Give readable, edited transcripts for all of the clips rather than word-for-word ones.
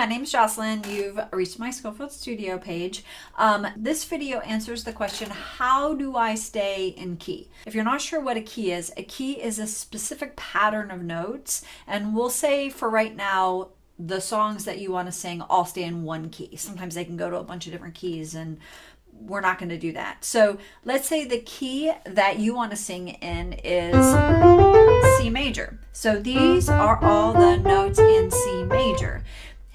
my name is Jocelyn. You've reached my Scofield Studio page. This video answers the question, how do I stay in key? If you're not sure what a key is a specific pattern of notes, and we'll say for right now, the songs that you want to sing all stay in one key. Sometimes they can go to a bunch of different keys, and we're not going to do that. So let's say the key that you want to sing in is C major. So these are all the notes in C major.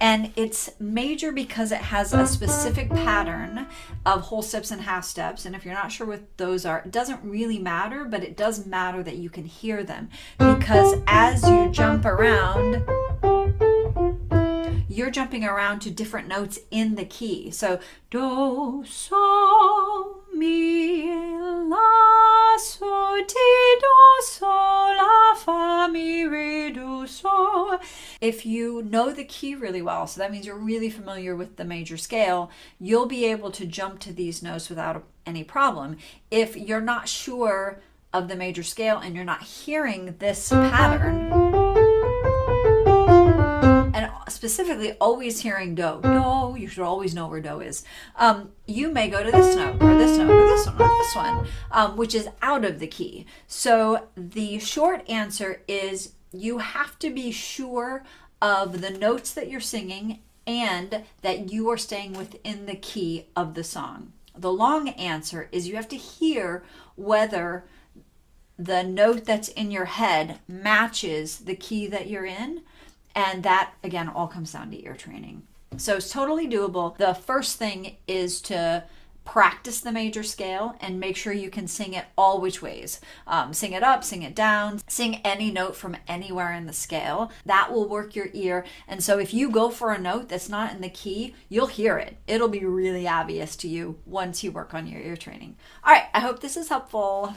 And it's major because it has a specific pattern of whole steps and half steps. And if you're not sure what those are, it doesn't really matter, but it does matter that you can hear them. Because as you jump around, you're jumping around to different notes in the key. So do, sol, mi, la, sol, ti, do, sol, la, fa, mi, re, do, sol. If you know the key really well, so that means you're really familiar with the major scale, you'll be able to jump to these notes without any problem. If you're not sure of the major scale and you're not hearing this pattern, and specifically always hearing do, you should always know where do is. You may go to this note, or this note, or this one, or this one, which is out of the key. So the short answer is you have to be sure of the notes that you're singing and that you are staying within the key of the song. The long answer is you have to hear whether the note that's in your head matches the key that you're in. And that, again, all comes down to ear training. So it's totally doable. The first thing is to practice the major scale and make sure you can sing it all which ways. Sing it up, sing it down, sing any note from anywhere in the scale. That will work your ear. And so if you go for a note that's not in the key, you'll hear it. It'll be really obvious to you once you work on your ear training. All right, I hope this is helpful.